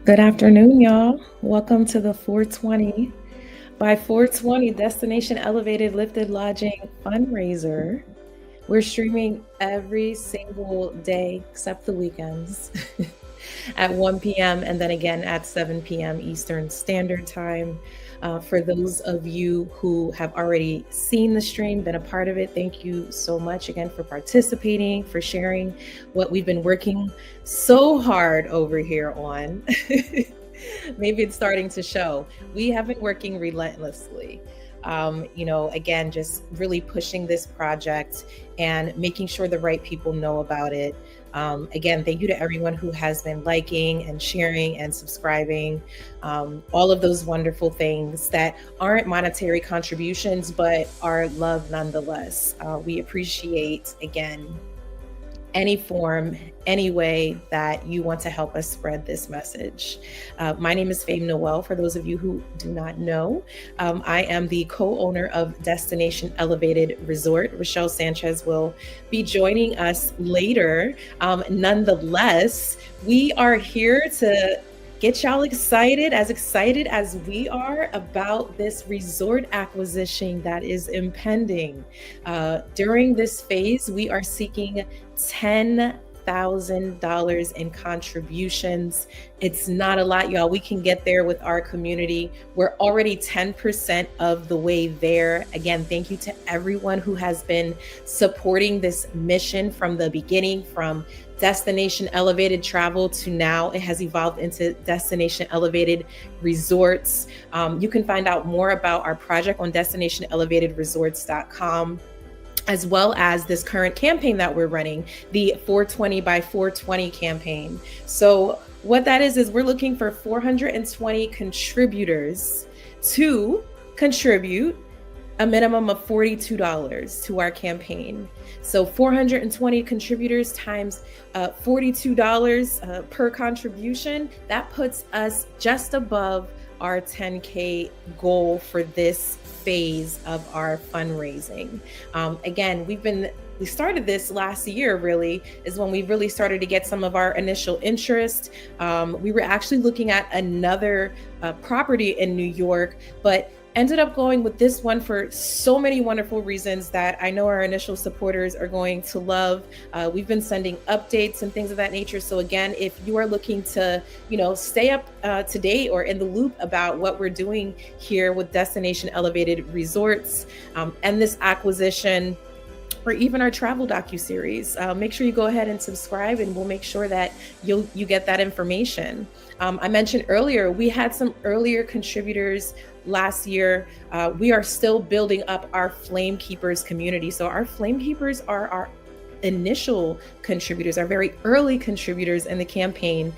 Good afternoon, y'all. Welcome to the 420 by 420 Destination Elevated Lifted Lodging fundraiser. We're streaming every single day except the weekends at 1 p.m. and then again at 7 p.m. Eastern Standard Time. For those of you who have already seen the stream, been a part of it, thank you so much again for participating, for sharing what we've been working so hard over here on. Maybe it's starting to show. We have been working relentlessly. Again, just really pushing this project and making sure the right people know about it. Again, thank you to everyone who has been liking and sharing and subscribing. All of those wonderful things that aren't monetary contributions, but are love nonetheless. We appreciate, again, any form, any way that you want to help us spread this message. My name is Fame Noel, for those of you who do not know. I am the co-owner of Destination Elevated Resort. Rochelle Sanchez will be joining us later. Nonetheless, we are here to get y'all excited as we are about this resort acquisition that is impending. During this phase, we are seeking $10,000 in contributions. It's not a lot, y'all. We can get there with our community. We're already 10% of the way there. Again, thank you to everyone who has been supporting this mission from the beginning, from Destination Elevated Travel to now it has evolved into Destination Elevated Resorts. You can find out more about our project on destinationelevatedresorts.com, as well as this current campaign that we're running, the 420 by 420 campaign. So what that is we're looking for 420 contributors to contribute a minimum of $42 to our campaign. So 420 contributors times $42 per contribution, that puts us just above our 10K goal for this phase of our fundraising. Again, we started this last year, really, is when we really started to get some of our initial interest. We were actually looking at another property in New York, but ended up going with this one for so many wonderful reasons that I know our initial supporters are going to love. We've been sending updates and things of that nature. So again, if you are looking to, stay up to date or in the loop about what we're doing here with Destination Elevated Resorts and this acquisition, or even our travel docuseries, make sure you go ahead and subscribe, and we'll make sure that you get that information. I mentioned earlier, we had some earlier contributors last year. We are still building up our Flame Keepers community. So our Flame Keepers are our initial contributors, our very early contributors in the campaign.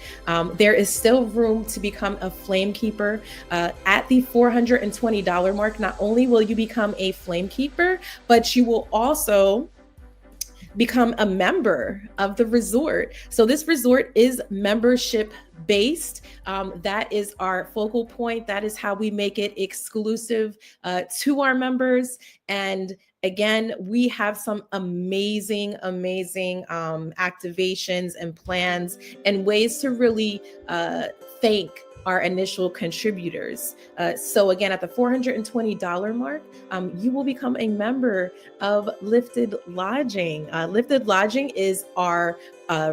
There is still room to become a Flame Keeper at the $420 mark. Not only will you become a Flame Keeper, but you will also become a member of the resort. So this resort is membership based. That is our focal point. That is how we make it exclusive to our members. And again, we have some amazing activations and plans and ways to really thank our initial contributors. So again, at the $420 mark, you will become a member of Lifted Lodging. Lifted Lodging is our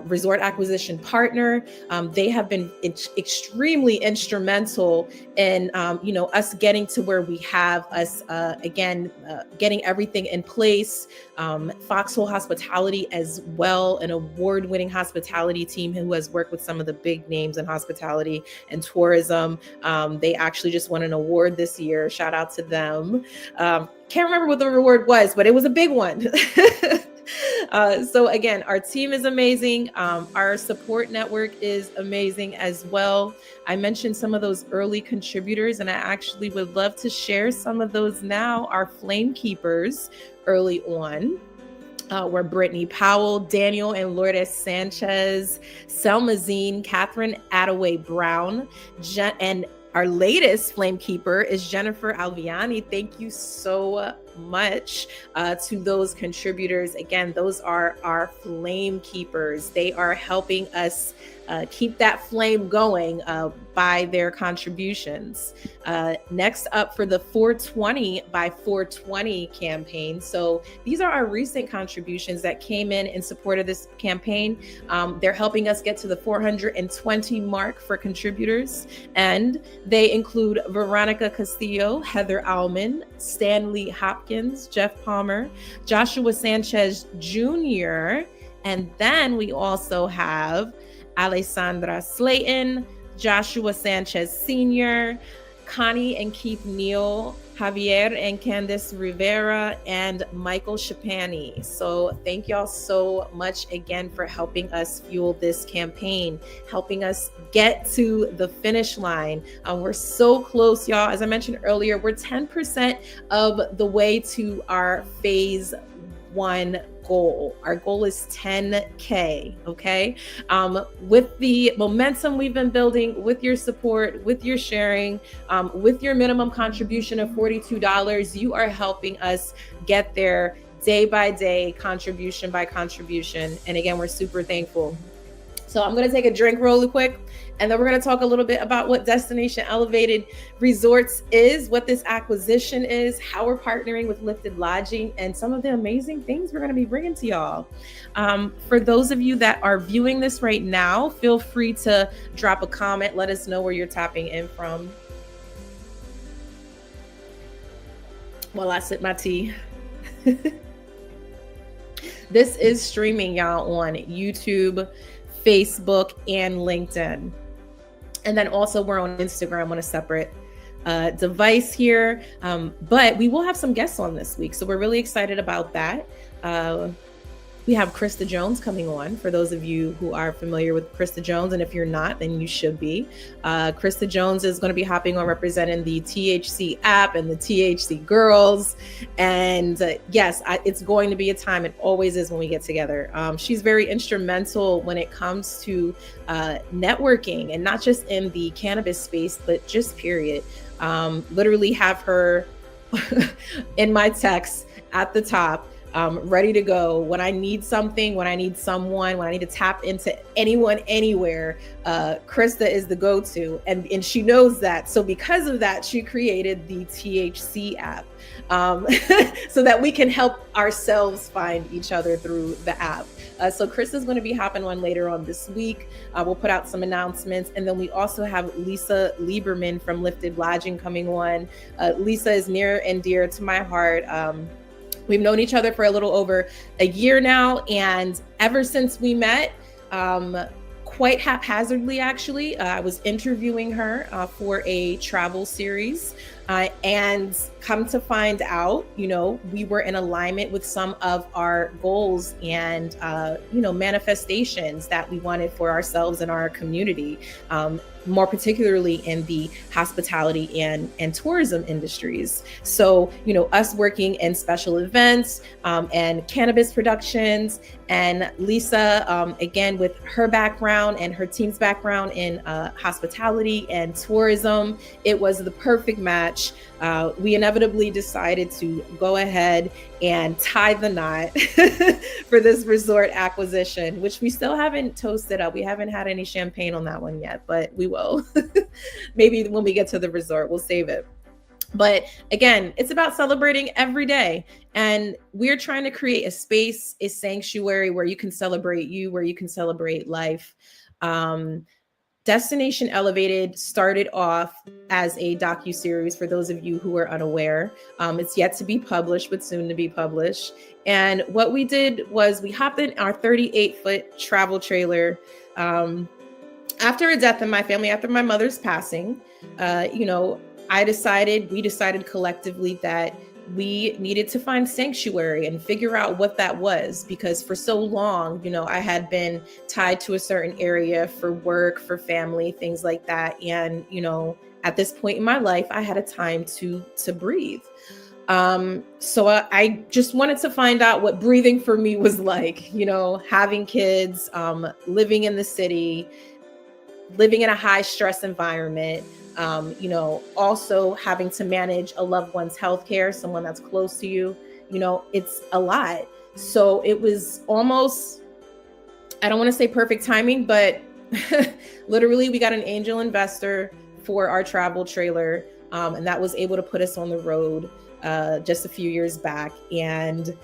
resort acquisition partner. They have been extremely instrumental in, us getting to where we have us, getting everything in place. Foxhole Hospitality as well, an award-winning hospitality team who has worked with some of the big names in hospitality and tourism. They actually just won an award this year. Shout out to them. Can't remember what the reward was, but it was a big one. So again, our team is amazing. Our support network is amazing as well. I mentioned some of those early contributors, and I actually would love to share some of those now. Our Flame Keepers early on were Brittany Powell, Daniel and Lourdes Sanchez, Selma Zine, Catherine Attaway Brown, and our latest Flame Keeper is Jennifer Alviani. Thank you so much to those contributors. Again, those are our Flame Keepers. They are helping us keep that flame going by their contributions. Next up for the 420 by 420 campaign. So these are our recent contributions that came in support of this campaign. They're helping us get to the 420 mark for contributors. And they include Veronica Castillo, Heather Alman, Stanley Hopkins, Jeff Palmer, Joshua Sanchez Jr., and then we also have Alessandra Slayton, Joshua Sanchez Sr., Connie and Keith Neal, Javier and Candice Rivera, and Michael Shapani. So thank y'all so much again for helping us fuel this campaign, helping us get to the finish line. We're so close, y'all. As I mentioned earlier, we're 10% of the way to our phase 1 goal. Our goal is 10K, okay? With the momentum we've been building, with your support, with your sharing, with your minimum contribution of $42, you are helping us get there day by day, contribution by contribution. And again, we're super thankful. So I'm going to take a drink really quick, and then we're going to talk a little bit about what Destination Elevated Resorts is, what this acquisition is, how we're partnering with Lifted Lodging, and some of the amazing things we're going to be bringing to y'all. For those of you that are viewing this right now, feel free to drop a comment. Let us know where you're tapping in from. While I sip my tea. This is streaming, y'all, on YouTube, Facebook, and LinkedIn. And then also we're on Instagram on a separate device here. But we will have some guests on this week. So we're really excited about that. We have Krista Jones coming on, for those of you who are familiar with Krista Jones. And if you're not, then you should be. Krista Jones is going to be hopping on representing the THC app and the THC girls. And yes, it's going to be a time. It always is when we get together. She's very instrumental when it comes to networking, and not just in the cannabis space, but just period. Literally have her in my text at the top. Ready to go when I need something, when I need someone, when I need to tap into anyone, anywhere. Krista is the go-to, and she knows that. So because of that, she created the THC app, so that we can help ourselves find each other through the app. So Krista's going to be hopping on later on this week. We'll put out some announcements. And then we also have Lisa Lieberman from Lifted Lodging coming on. Lisa is near and dear to my heart. We've known each other for a little over a year now, and ever since we met, quite haphazardly, actually, I was interviewing her for a travel series, and come to find out, we were in alignment with some of our goals and, manifestations that we wanted for ourselves and our community. More particularly in the hospitality and tourism industries. So, us working in special events and cannabis productions, and Lisa, again, with her background and her team's background in hospitality and tourism, it was the perfect match. We inevitably decided to go ahead and tie the knot for this resort acquisition, which we still haven't toasted up. We haven't had any champagne on that one yet, but we will. Maybe when we get to the resort, we'll save it. But again, it's about celebrating every day. And we're trying to create a space, a sanctuary where you can celebrate you, where you can celebrate life. Destination Elevated started off as a docuseries, for those of you who are unaware. It's yet to be published, but soon to be published. And what we did was we hopped in our 38-foot travel trailer. After a death in my family, after my mother's passing, we decided collectively that we needed to find sanctuary and figure out what that was, because for so long, I had been tied to a certain area for work, for family, things like that. And, at this point in my life, I had a time to breathe. So I just wanted to find out what breathing for me was like, having kids, living in the city, living in a high stress environment, also having to manage a loved one's healthcare, someone that's close to you, it's a lot. So it was almost, I don't want to say perfect timing, but Literally, we got an angel investor for our travel trailer, and that was able to put us on the road just a few years back, and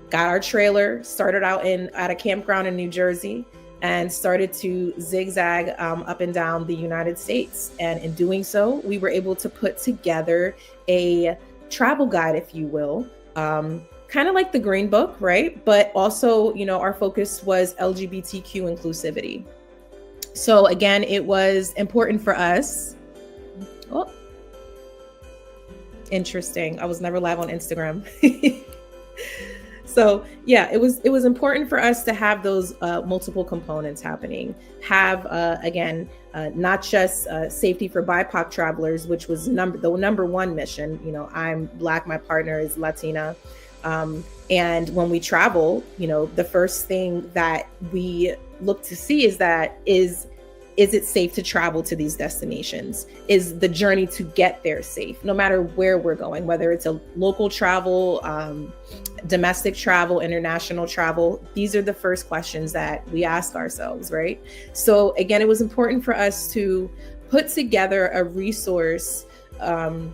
got our trailer, started out at a campground in New Jersey, and started to zigzag up and down the United States. And in doing so, we were able to put together a travel guide, if you will, kind of like the Green Book, right? But also, our focus was LGBTQ inclusivity. So again, it was important for us. Oh, interesting. I was never live on Instagram. So yeah, it was important for us to have those multiple components happening. Have again, not just safety for BIPOC travelers, which was the number one mission. I'm Black, my partner is Latina, and when we travel, the first thing that we look to see is it safe to travel to these destinations? Is the journey to get there safe, no matter where we're going, whether it's a local travel, domestic travel, international travel? These are the first questions that we ask ourselves, right? So again, it was important for us to put together a resource of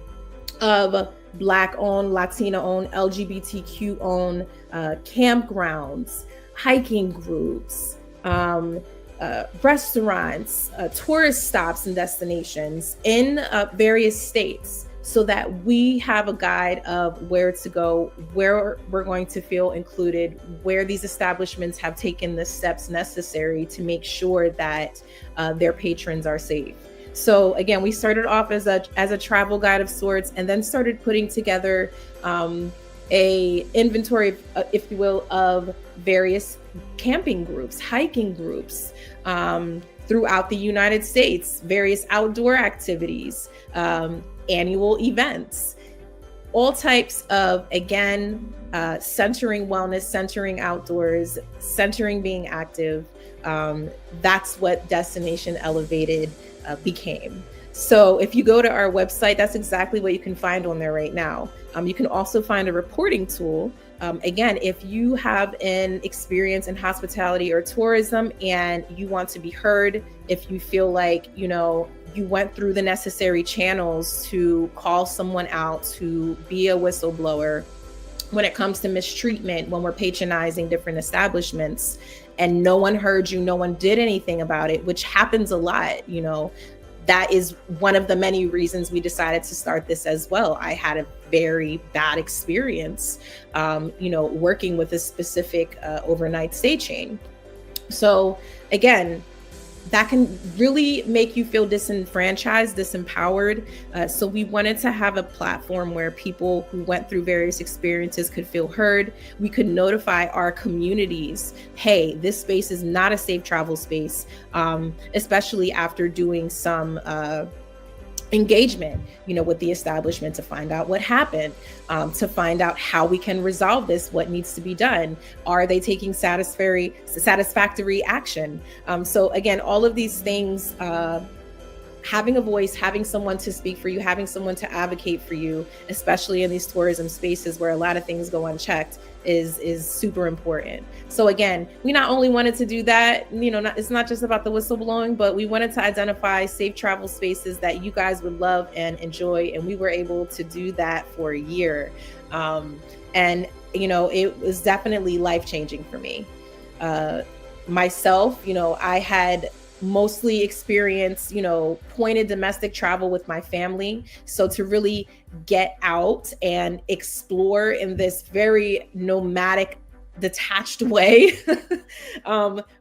Black-owned, Latina-owned, LGBTQ-owned campgrounds, hiking groups, restaurants, tourist stops and destinations in various states, so that we have a guide of where to go, where we're going to feel included, where these establishments have taken the steps necessary to make sure that their patrons are safe. So again, we started off as a travel guide of sorts, and then started putting together a inventory, if you will, of various camping groups, hiking groups throughout the United States, various outdoor activities, annual events, all types of, again, centering wellness, centering outdoors, centering being active. That's what Destination Elevated became. So if you go to our website, that's exactly what you can find on there right now. You can also find a reporting tool. Again, if you have an experience in hospitality or tourism and you want to be heard, if you feel like, you went through the necessary channels to call someone out, to be a whistleblower when it comes to mistreatment, when we're patronizing different establishments and no one heard you, no one did anything about it, which happens a lot, that is one of the many reasons we decided to start this as well. I had a very bad experience, working with a specific overnight stay chain. So again, that can really make you feel disenfranchised, disempowered. So we wanted to have a platform where people who went through various experiences could feel heard. We could notify our communities, hey, this space is not a safe travel space, especially after doing some engagement, with the establishment to find out what happened, to find out how we can resolve this, what needs to be done. Are they taking satisfactory action? So again, all of these things, having a voice, having someone to speak for you, having someone to advocate for you, especially in these tourism spaces where a lot of things go unchecked, is super important. So again, we not only wanted to do that, it's not just about the whistleblowing, but we wanted to identify safe travel spaces that you guys would love and enjoy. And we were able to do that for a year. And it was definitely life-changing for me. Myself, I had mostly experience, pointed domestic travel with my family. So to really get out and explore in this very nomadic, detached way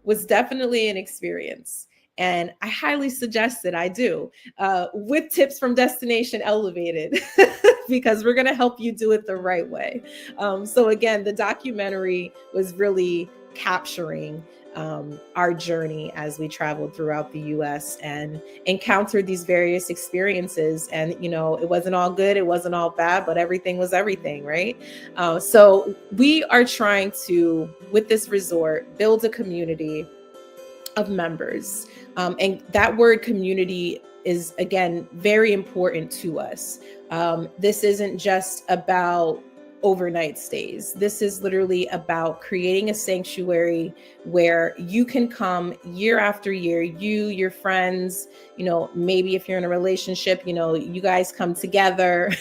was definitely an experience. And I highly suggest it. I do, with tips from Destination Elevated, because we're going to help you do it the right way. So again, the documentary was really capturing our journey as we traveled throughout the US and encountered these various experiences. And, it wasn't all good, it wasn't all bad, but everything was everything, right? So we are trying to, with this resort, build a community of members. And that word community is, again, very important to us. This isn't just about overnight stays. This is literally about creating a sanctuary where you can come year after year, you, your friends, maybe if you're in a relationship, you guys come together,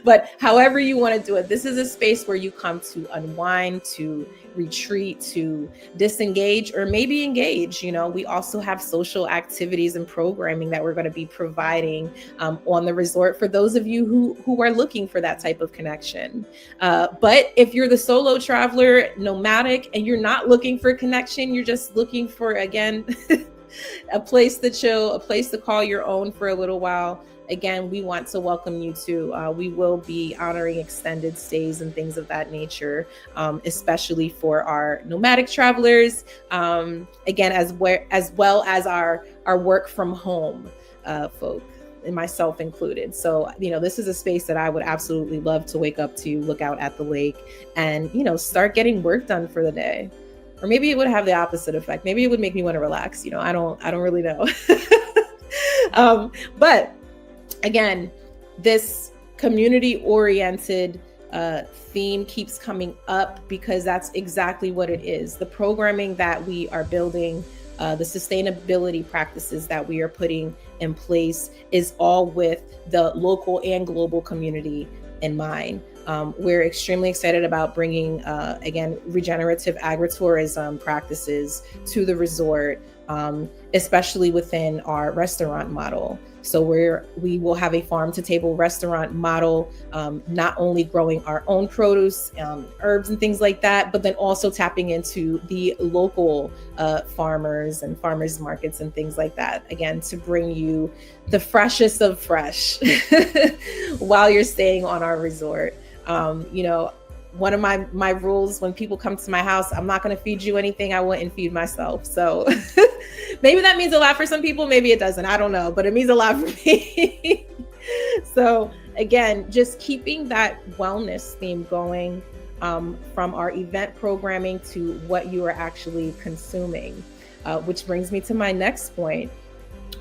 but however you want to do it, this is a space where you come to unwind, to retreat, to disengage, or maybe engage. We also have social activities and programming that we're going to be providing on the resort for those of you who are looking for that type of connection. But if you're the solo traveler, nomadic, and you're not looking for connection, you're just looking for, again, a place to chill, a place to call your own for a little while, again, we want to welcome you to. We will be honoring extended stays and things of that nature, especially for our nomadic travelers. Again, as well as our work from home folk, and myself included. So, this is a space that I would absolutely love to wake up to, look out at the lake, and, start getting work done for the day. Or maybe it would have the opposite effect. Maybe it would make me want to relax. I don't really know. But again, this community-oriented theme keeps coming up because that's exactly what it is. The programming that we are building, the sustainability practices that we are putting in place is all with the local and global community in mind. We're extremely excited about bringing, again, regenerative agritourism practices to the resort, especially within our restaurant model. So we will have a farm to table restaurant model, not only growing our own produce, herbs and things like that, but then also tapping into the local farmers and farmers markets and things like that, again, to bring you the freshest of fresh while you're staying on our resort. One of my rules when people come to my house, I'm not going to feed you anything I wouldn't feed myself. So maybe that means a lot for some people. Maybe it doesn't. I don't know, but it means a lot for me. So again, just keeping that wellness theme going from our event programming to what you are actually consuming, which brings me to my next point.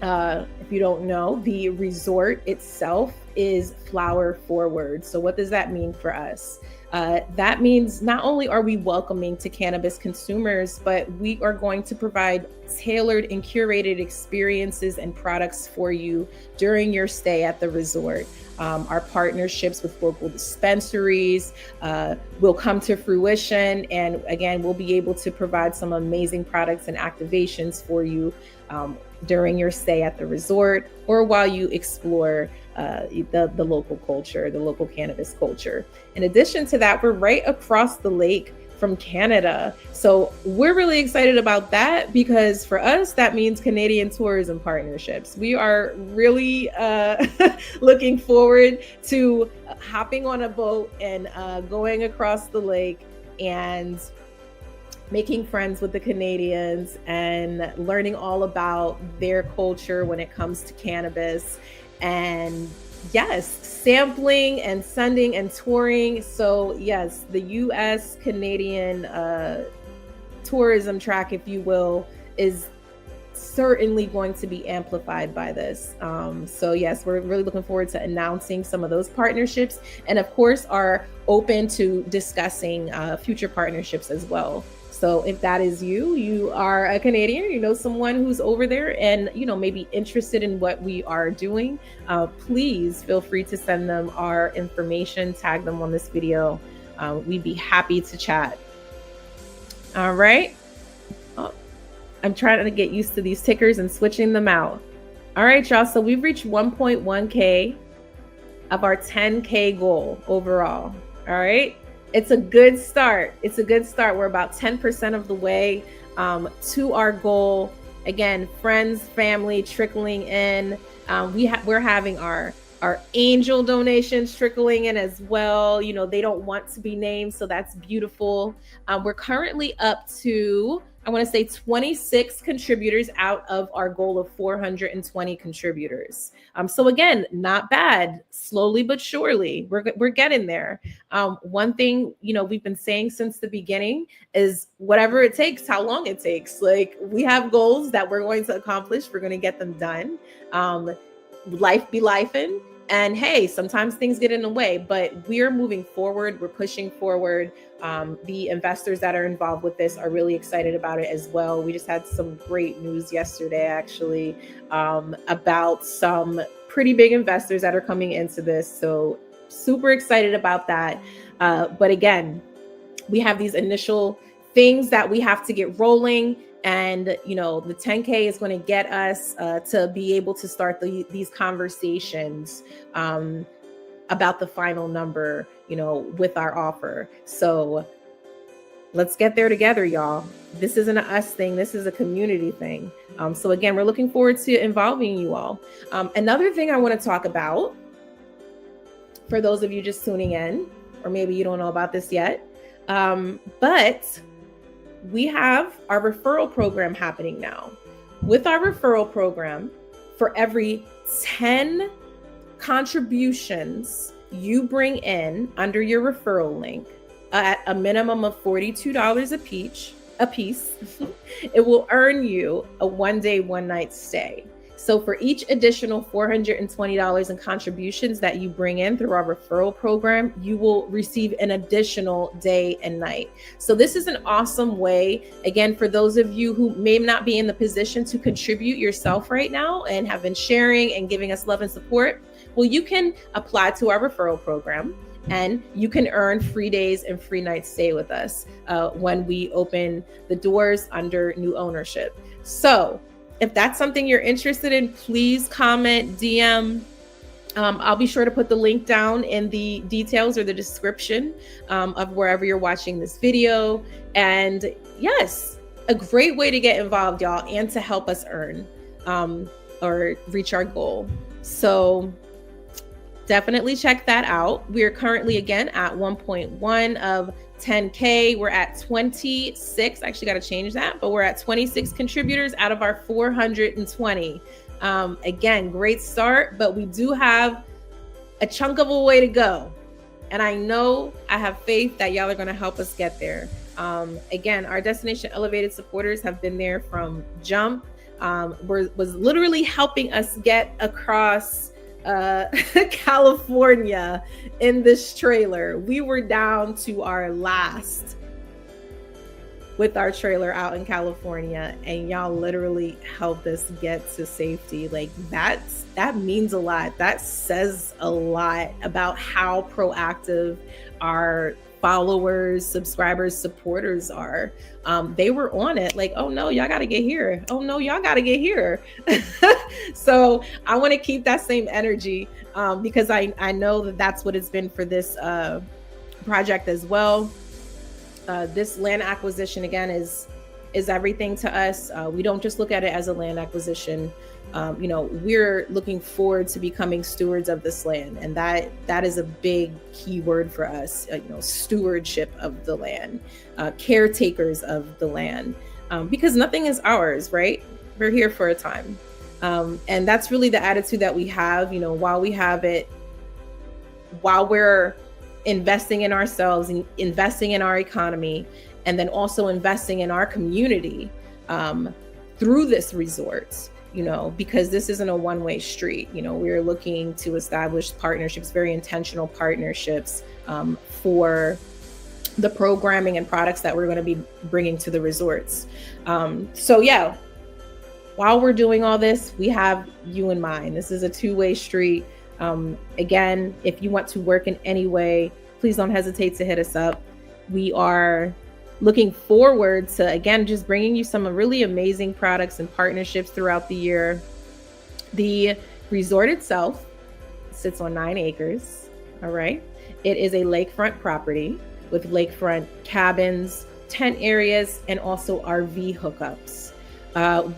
If you don't know, the resort itself is flower forward. So what does that mean for us? That means not only are we welcoming to cannabis consumers, but we are going to provide tailored and curated experiences and products for you during your stay at the resort. Our partnerships with local dispensaries will come to fruition. And again, we'll be able to provide some amazing products and activations for you during your stay at the resort or while you explore the local culture, the local cannabis culture. In addition to that, we're right across the lake from Canada. So we're really excited about that because for us, that means Canadian tourism partnerships. We are really looking forward to hopping on a boat and going across the lake and making friends with the Canadians and learning all about their culture when it comes to cannabis. And yes, sampling and sending and touring. So yes, the US Canadian tourism track, if you will, is certainly going to be amplified by this. So yes, we're really looking forward to announcing some of those partnerships, and of course are open to discussing future partnerships as well. So if that is you are a Canadian, you know someone who's over there and, maybe interested in what we are doing, please feel free to send them our information, tag them on this video. We'd be happy to chat. All right. Oh, I'm trying to get used to these tickers and switching them out. All right, y'all. So we've reached 1.1K of our 10K goal overall. All right. It's a good start. We're about 10% of the way to our goal. Again, friends, family trickling in. We're having our angel donations trickling in as well. They don't want to be named, so that's beautiful. We're currently up to, I want to say 26 contributors out of our goal of 420 contributors. So again, not bad. Slowly but surely, we're getting there. One thing, we've been saying since the beginning is whatever it takes, how long it takes. Like, we have goals that we're going to accomplish. We're going to get them done. Life be lifing. And hey, sometimes things get in the way, but we're moving forward. We're pushing forward. The investors that are involved with this are really excited about it as well. We just had some great news yesterday, actually, about some pretty big investors that are coming into this. So super excited about that. But again, we have these initial things that we have to get rolling. And, the 10K is going to get us to be able to start these conversations about the final number, with our offer. So let's get there together, y'all. This isn't a us thing. This is a community thing. So again, we're looking forward to involving you all. Another thing I want to talk about, for those of you just tuning in, or maybe you don't know about this yet, but we have our referral program happening now. With our referral program, for every 10 contributions you bring in under your referral link at a minimum of $42 a piece, it will earn you a 1-day, 1-night stay. So for each additional $420 in contributions that you bring in through our referral program, you will receive an additional day and night. So this is an awesome way, again, for those of you who may not be in the position to contribute yourself right now and have been sharing and giving us love and support. Well, you can apply to our referral program and you can earn free days and free nights stay with us when we open the doors under new ownership. So if that's something you're interested in, please comment, DM. I'll be sure to put the link down in the details or the description of wherever you're watching this video. And yes, a great way to get involved, y'all, and to help us earn or reach our goal. So definitely check that out. We're currently, again, at 1.1 of 10K. We're at 26. Actually got to change that, but we're at 26 contributors out of our 420. Again, great start, but we do have a chunk of a way to go. And I have faith that y'all are going to help us get there. Again, our Destination Elevated supporters have been there from jump. Was literally helping us get across California in this trailer. We were down to our last with our trailer out in California, and y'all literally helped us get to safety. Like that means a lot. That says a lot about how proactive our followers, subscribers, supporters are. They were on it like, oh no, y'all got to get here. Oh no, y'all got to get here. So I want to keep that same energy because I know that that's what it's been for this project as well. This land acquisition, again, is everything to us. We don't just look at it as a land acquisition. We're looking forward to becoming stewards of this land. And that is a big key word for us, stewardship of the land, caretakers of the land, because nothing is ours, right? We're here for a time. And that's really the attitude that we have, while we have it, while we're investing in ourselves and investing in our economy, and then also investing in our community through this resort. Because this isn't a one-way street. We're looking to establish partnerships, very intentional partnerships for the programming and products that we're going to be bringing to the resorts. So yeah, while we're doing all this, we have you in mind. This is a two-way street. Again, if you want to work in any way, please don't hesitate to hit us up. We are looking forward to, again, just bringing you some really amazing products and partnerships throughout the year. The resort itself sits on 9 acres. All right. It is a lakefront property with lakefront cabins, tent areas, and also RV hookups.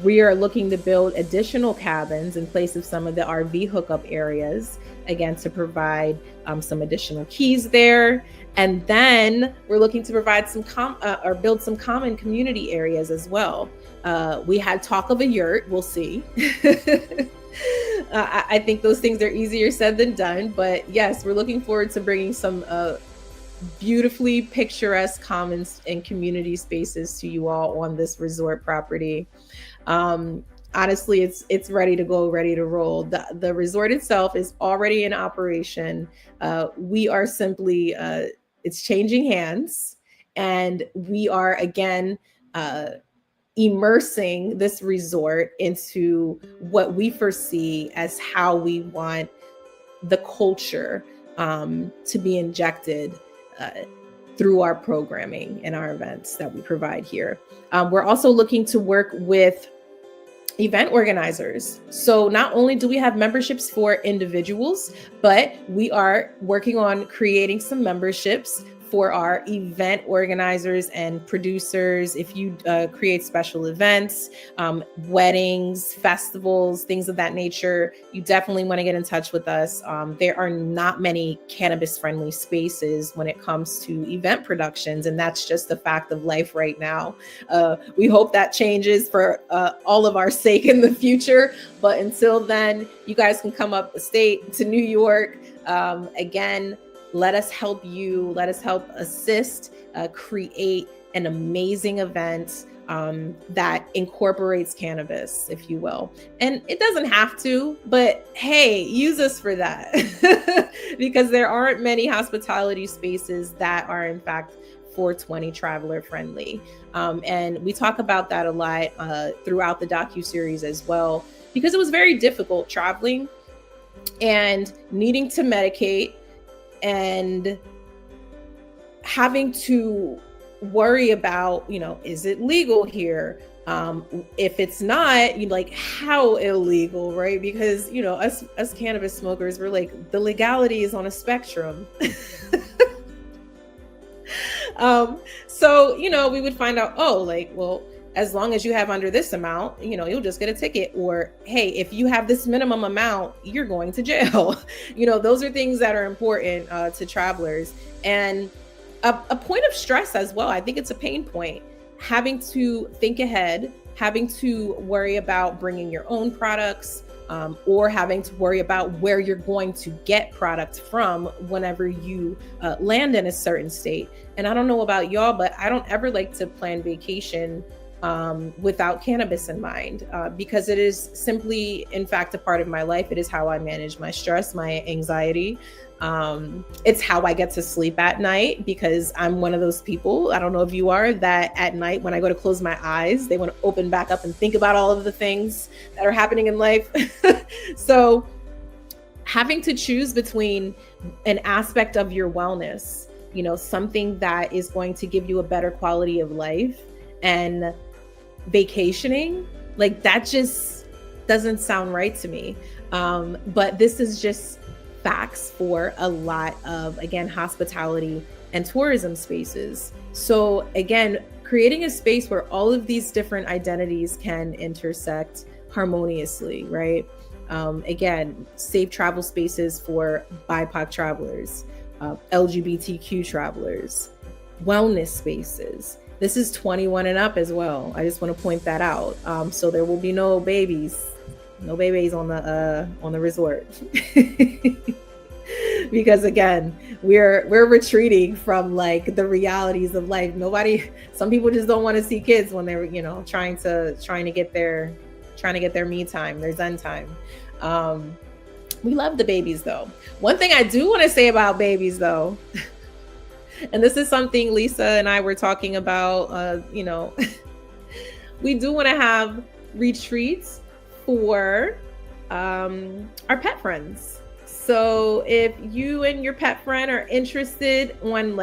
We are looking to build additional cabins in place of some of the RV hookup areas, again, to provide some additional keys there. And then we're looking to provide or build some common community areas as well. We had talk of a yurt. We'll see. I think those things are easier said than done. But yes, we're looking forward to bringing some beautifully picturesque commons and community spaces to you all on this resort property. honestly, it's ready to go, ready to roll. The resort itself is already in operation. We are simply it's changing hands, and we are again immersing this resort into what we foresee as how we want the culture to be injected through our programming and our events that we provide here. We're also looking to work with event organizers. So not only do we have memberships for individuals, but we are working on creating some memberships for our event organizers and producers. If you create special events, weddings, festivals, things of that nature, you definitely want to get in touch with us. There are not many cannabis-friendly spaces when it comes to event productions, and that's just the fact of life right now. We hope that changes for all of our sake in the future, but until then, you guys can come up the state to New York. Again, let us help you. Let us help assist, create an amazing event that incorporates cannabis, if you will. And it doesn't have to, but hey, use us for that because there aren't many hospitality spaces that are in fact 420 traveler friendly. And we talk about that a lot throughout the docuseries as well, because it was very difficult traveling and needing to medicate and having to worry about, is it legal here? If it's not, like, how illegal, right? Because, us cannabis smokers, we're like, the legality is on a spectrum. So, we would find out, well, as long as you have under this amount, you'll just get a ticket. Or, hey, if you have this minimum amount, you're going to jail. Those are things that are important to travelers. And a point of stress as well. I think it's a pain point. Having to think ahead, having to worry about bringing your own products, or having to worry about where you're going to get products from whenever you land in a certain state. And I don't know about y'all, but I don't ever like to plan vacation without cannabis in mind, because it is simply, in fact, a part of my life. It is how I manage my stress, my anxiety. It's how I get to sleep at night, because I'm one of those people, I don't know if you are, that at night when I go to close my eyes, they want to open back up and think about all of the things that are happening in life. So having to choose between an aspect of your wellness, something that is going to give you a better quality of life, and vacationing, like, that just doesn't sound right to me. But this is just facts for a lot of, again, hospitality and tourism spaces. So again, creating a space where all of these different identities can intersect harmoniously, right? Again, safe travel spaces for BIPOC travelers, LGBTQ travelers, wellness spaces. This is 21 and up as well. I just want to point that out. So there will be no babies on the resort. Because again, we're retreating from like the realities of life. Some people just don't want to see kids when they're, trying to get their me time, their zen time. We love the babies though. One thing I do want to say about babies though, and this is something Lisa and I were talking about, we do want to have retreats for our pet friends. So if you and your pet friend are interested on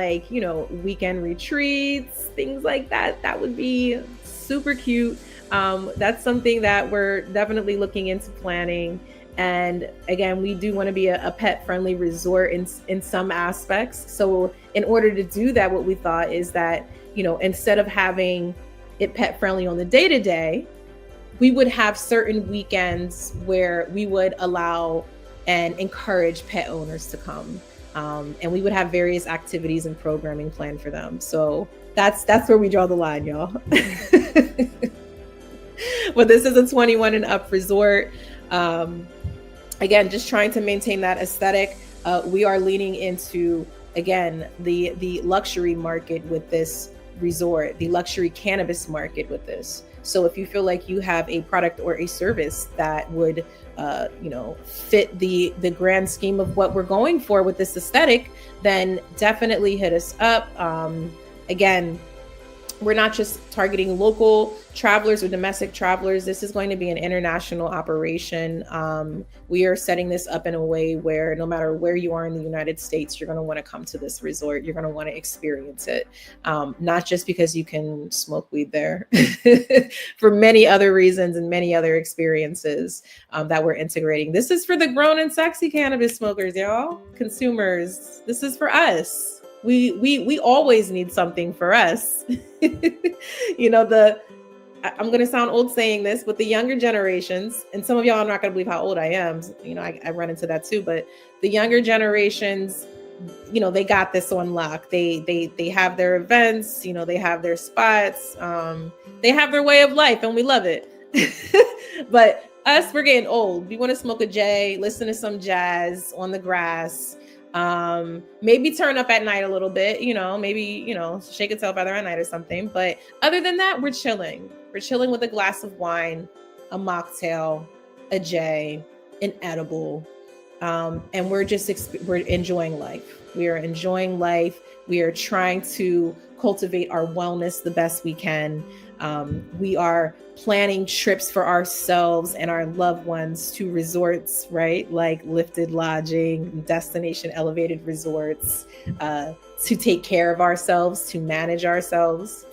weekend retreats, things like that, that would be super cute. That's something that we're definitely looking into planning. And again, we do want to be a pet-friendly resort in some aspects. So in order to do that, what we thought is that, instead of having it pet-friendly on the day-to-day, we would have certain weekends where we would allow and encourage pet owners to come. And we would have various activities and programming planned for them. So that's where we draw the line, y'all. But this is a 21 and up resort. Again, just trying to maintain that aesthetic. We are leaning into, again, the luxury market with this resort, the luxury cannabis market with this. So if you feel like you have a product or a service that would, fit the grand scheme of what we're going for with this aesthetic, then definitely hit us up. Again, we're not just targeting local travelers or domestic travelers. This is going to be an international operation. We are setting this up in a way where no matter where you are in the United States, you're going to want to come to this resort. You're going to want to experience it, not just because you can smoke weed there, for many other reasons and many other experiences that we're integrating. This is for the grown and sexy cannabis smokers, y'all, consumers. This is for us. We always need something for us. I'm going to sound old saying this, but the younger generations, and some of y'all are not going to believe how old I am. I run into that too, but the younger generations, they got this on lock. They have their events, they have their spots, they have their way of life, and we love it. But us, we're getting old. We want to smoke a J, listen to some jazz on the grass, maybe turn up at night a little bit, maybe, shake a tail feather at night or something. But other than that, we're chilling. We're chilling with a glass of wine, a mocktail, a J, an edible. And we're enjoying life. We are enjoying life. We are trying to cultivate our wellness the best we can. We are planning trips for ourselves and our loved ones to resorts, right? Like lifted lodging, destination elevated resorts, to take care of ourselves, to manage ourselves,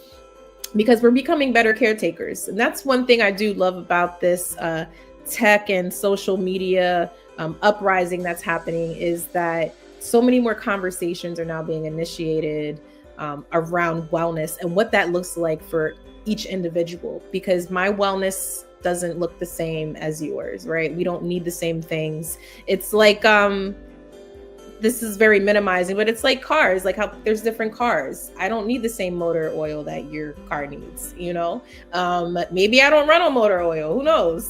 because we're becoming better caretakers. And that's one thing I do love about this tech and social media uprising that's happening, is that so many more conversations are now being initiated around wellness and what that looks like for each individual, because my wellness doesn't look the same as yours, right? We don't need the same things. It's like, this is very minimizing, but it's like cars, like how there's different cars. I don't need the same motor oil that your car needs, maybe I don't run on motor oil, who knows?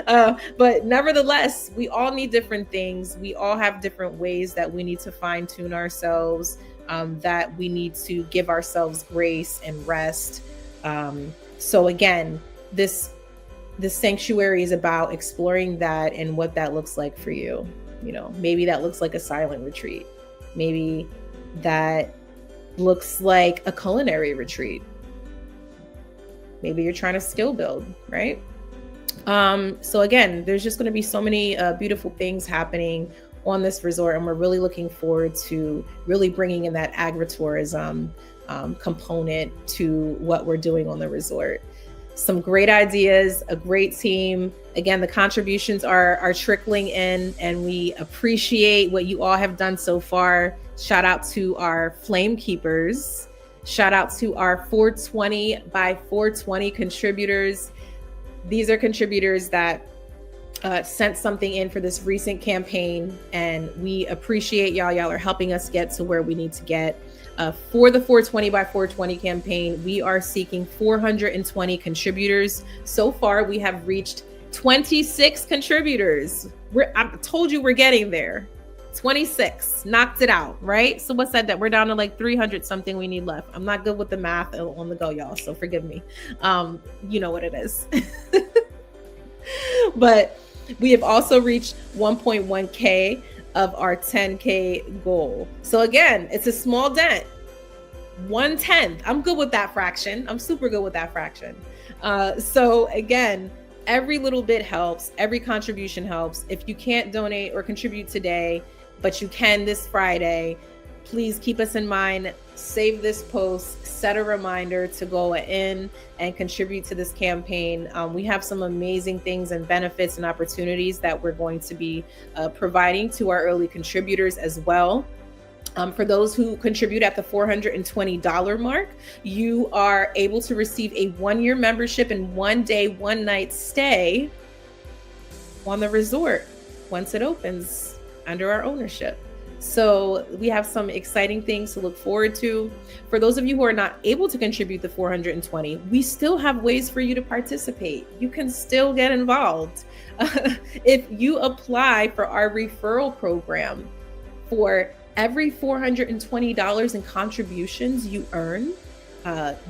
But nevertheless, we all need different things. We all have different ways that we need to fine tune ourselves, that we need to give ourselves grace and rest. So again, this sanctuary is about exploring that and what that looks like for you. Maybe that looks like a silent retreat. Maybe that looks like a culinary retreat. Maybe you're trying to skill build, right? So again, there's just going to be so many beautiful things happening on this resort, and we're really looking forward to really bringing in that agritourism component to what we're doing on the resort. Some great ideas, a great team. Again, the contributions are trickling in, and we appreciate what you all have done so far. Shout out to our flame keepers. Shout out to our 420 by 420 contributors. These are contributors that sent something in for this recent campaign, and we appreciate y'all. Y'all are helping us get to where we need to get. For the 420 by 420 campaign, we are seeking 420 contributors. So far, we have reached 26 contributors. I told you we're getting there. 26, knocked it out, right? So what's that? We're down to like 300 something we need left. I'm not good with the math on the go, y'all, so forgive me. You know what it is. But we have also reached 1.1K of our 10K goal. So again, it's a small dent, 1/10. I'm good with that fraction. I'm super good with that fraction. So again, every little bit helps. Every contribution helps. If you can't donate or contribute today, but you can this Friday, please keep us in mind. Save this post, set a reminder to go in and contribute to this campaign. We have some amazing things and benefits and opportunities that we're going to be providing to our early contributors as well. For those who contribute at the $420 mark, you are able to receive a 1-year membership and 1-day, 1-night stay on the resort once it opens under our ownership. So we have some exciting things to look forward to. For those of you who are not able to contribute the 420, we still have ways for you to participate. You can still get involved. If you apply for our referral program, for every $420 in contributions you earn,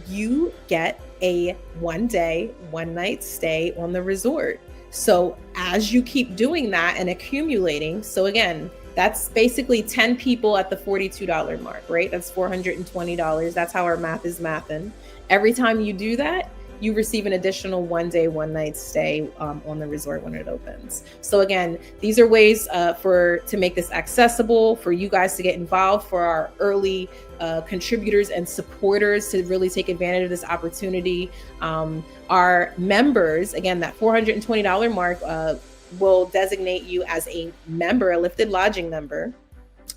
you get a 1-day, 1-night stay on the resort. So as you keep doing that and accumulating, so again, that's basically 10 people at the $42 mark, right? That's $420. That's how our math is mathing. Every time you do that, you receive an additional 1-day, 1-night stay on the resort when it opens. So again, these are ways to make this accessible, for you guys to get involved, for our early contributors and supporters to really take advantage of this opportunity. Our members, again, that $420 mark will designate you as a member, a lifted lodging member.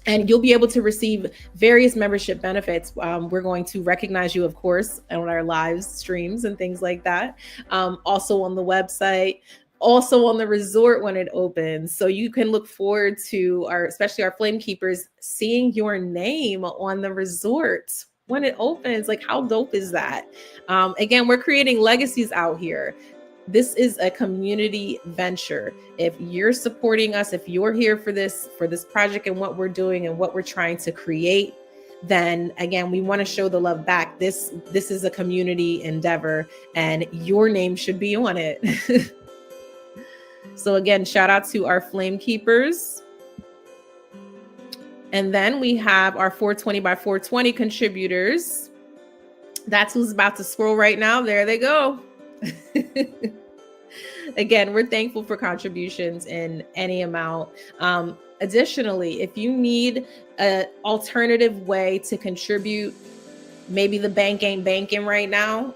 And you'll be able to receive various membership benefits. We're going to recognize you, of course, on our live streams and things like that. Also on the website, also on the resort when it opens. So you can look forward to especially our flame keepers, seeing your name on the resort when it opens. Like, how dope is that? Again, we're creating legacies out here. This is a community venture. If you're supporting us, if you're here for this project and what we're doing and what we're trying to create, then again, we want to show the love back. This is a community endeavor, and your name should be on it. So again, shout out to our flame keepers. And then we have our 420 by 420 contributors. That's who's about to scroll right now. There they go. Again, we're thankful for contributions in any amount. Additionally, if you need an alternative way to contribute, maybe the bank ain't banking right now,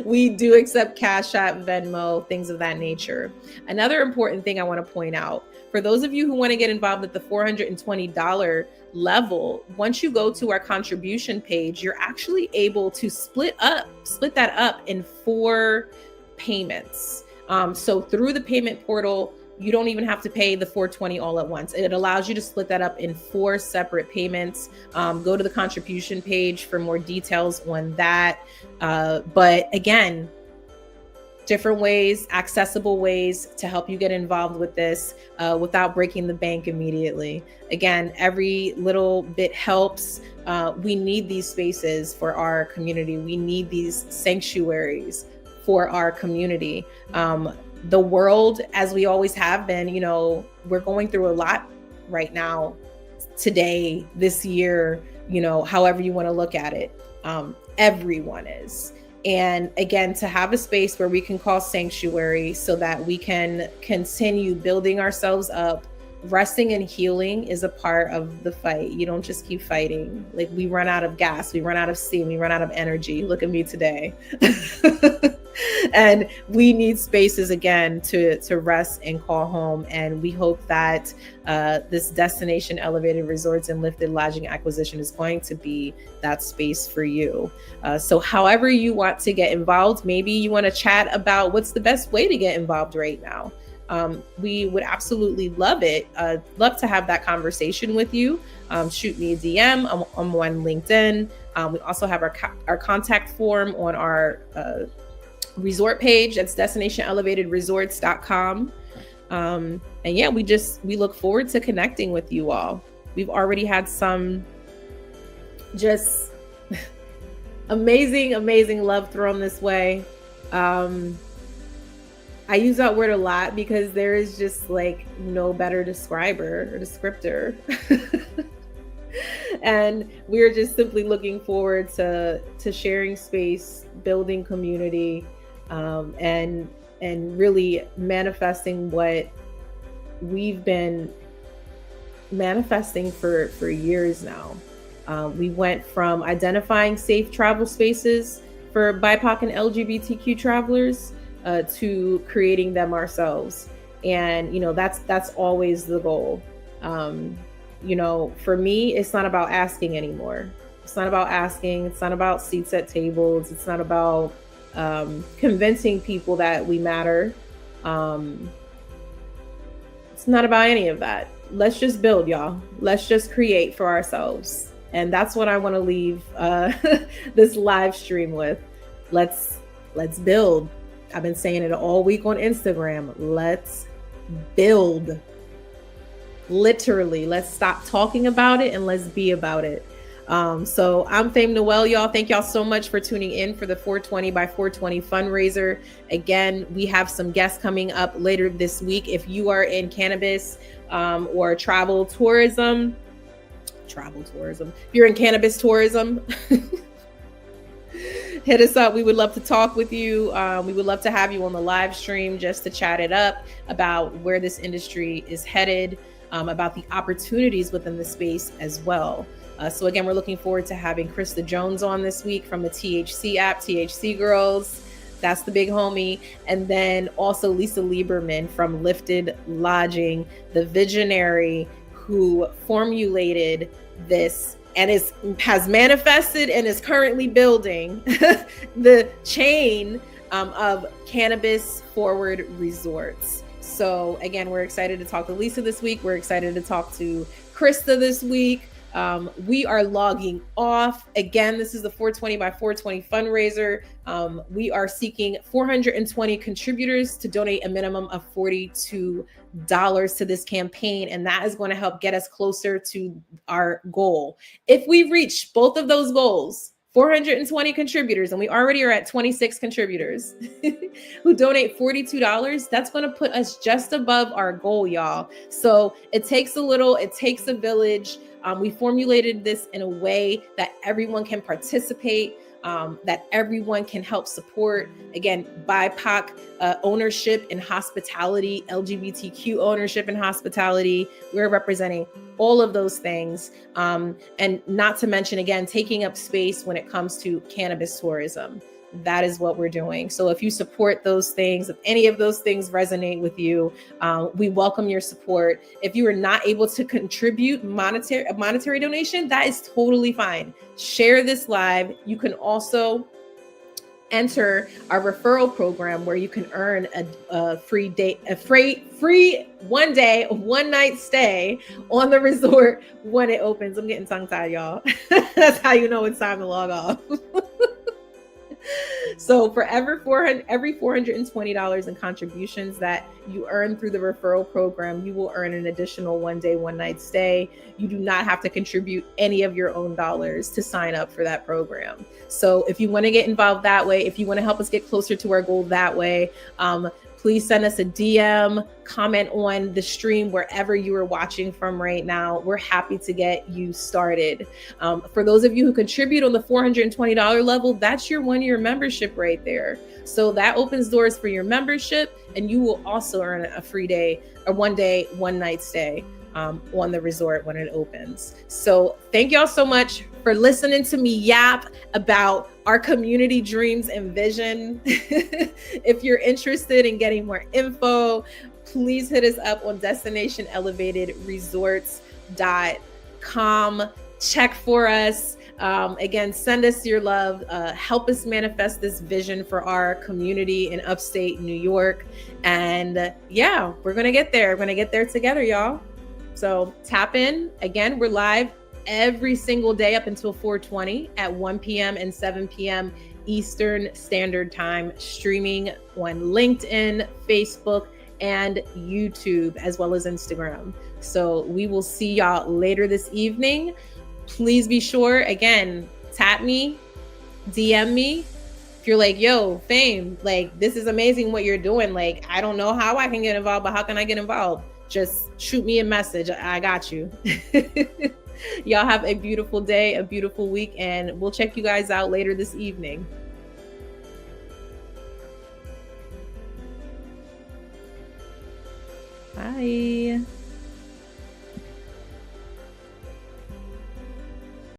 we do accept Cash App, Venmo, things of that nature. Another important thing I want to point out, for those of you who want to get involved at the $420 level, once you go to our contribution page, you're actually able to split that up in 4 payments. So through the payment portal, you don't even have to pay the $420 all at once. It allows you to split that up in 4 separate payments. Go to the contribution page for more details on that. But again, different ways, accessible ways to help you get involved with this without breaking the bank immediately. Again, every little bit helps. We need these spaces for our community. We need these sanctuaries for our community. The world, as we always have been, we're going through a lot right now, today, this year, however you want to look at it. Everyone is. And again, to have a space where we can call sanctuary so that we can continue building ourselves up. Resting and healing is a part of the fight. You don't just keep fighting. Like, we run out of gas, we run out of steam, we run out of energy. Look at me today. And we need spaces again to rest and call home. And we hope that this Destination Elevated Resorts and Lifted Lodging acquisition is going to be that space for you. So however you want to get involved, maybe you want to chat about what's the best way to get involved right now. We would absolutely love it. Love to have that conversation with you. Shoot me a DM. I'm on LinkedIn. We also have our contact form on our resort page. That's destinationelevatedresorts.com. And yeah, we look forward to connecting with you all. We've already had some just amazing love thrown this way. I use that word a lot because there is just like no better descriptor. And we're just simply looking forward to sharing space, building community, and really manifesting what we've been manifesting for years now. We went from identifying safe travel spaces for BIPOC and LGBTQ travelers to creating them ourselves. And, that's always the goal. For me, it's not about asking anymore. It's not about asking. It's not about seats at tables. It's not about convincing people that we matter. It's not about any of that. Let's just build, y'all. Let's just create for ourselves. And that's what I want to leave this live stream with. Let's build. I've been saying it all week on Instagram. Let's build. Literally, let's stop talking about it and let's be about it. So I'm Fame Noel, y'all. Thank y'all so much for tuning in for the 420 by 420 fundraiser. Again, we have some guests coming up later this week. If you are in cannabis or travel tourism, if you're in cannabis tourism, hit us up. We would love to talk with you. We would love to have you on the live stream just to chat it up about where this industry is headed, about the opportunities within the space as well. So again, we're looking forward to having Krista Jones on this week from the THC app, THC Girls. That's the big homie. And then also Lisa Lieberman from Lifted Lodging, the visionary who formulated this and has manifested and is currently building the chain of cannabis forward resorts. So again, we're excited to talk to Lisa this week. We're excited to talk to Krista this week. We are logging off. Again, this is the 420 by 420 fundraiser. We are seeking 420 contributors to donate a minimum of $42 to this campaign, and that is going to help get us closer to our goal. If we reach both of those goals, 420 contributors, and we already are at 26 contributors who donate $42, that's going to put us just above our goal, y'all. So it takes a village. We formulated this in a way that everyone can participate, that everyone can help support. Again, BIPOC ownership in hospitality, LGBTQ ownership in hospitality. We're representing all of those things. And not to mention, again, taking up space when it comes to cannabis tourism. That is what we're doing. So if you support those things, if any of those things resonate with you, we welcome your support. If you are not able to contribute a monetary donation, that is totally fine. Share this live. You can also enter our referral program where you can earn a free 1 day, one night stay on the resort when it opens. I'm getting tongue tied, y'all. That's how you know it's time to log off. So for every $420 in contributions that you earn through the referral program, you will earn an additional 1 day, one night stay. You do not have to contribute any of your own dollars to sign up for that program. So if you want to get involved that way, if you want to help us get closer to our goal that way, please send us a DM, comment on the stream wherever you are watching from right now. We're happy to get you started. For those of you who contribute on the $420 level, that's your 1 year membership right there. So that opens doors for your membership, and you will also earn a free day, a 1 day, one night stay on the resort when it opens. So thank y'all so much for listening to me yap about our community dreams and vision. If you're interested in getting more info, please hit us up on destinationelevatedresorts.com. Check for us. Again, send us your love. Help us manifest this vision for our community in upstate New York. And yeah, we're going to get there. We're going to get there together, y'all. So tap in. Again, we're live every single day up until 420 at 1 p.m. and 7 p.m. Eastern Standard Time, streaming on LinkedIn, Facebook, and YouTube, as well as Instagram. So we will see y'all later this evening. Please be sure, again, tap me, DM me. If you're like, yo, Fame, like, this is amazing what you're doing. Like, I don't know how I can get involved, but how can I get involved? Just shoot me a message. I got you. Y'all have a beautiful day, a beautiful week, and we'll check you guys out later this evening. Bye.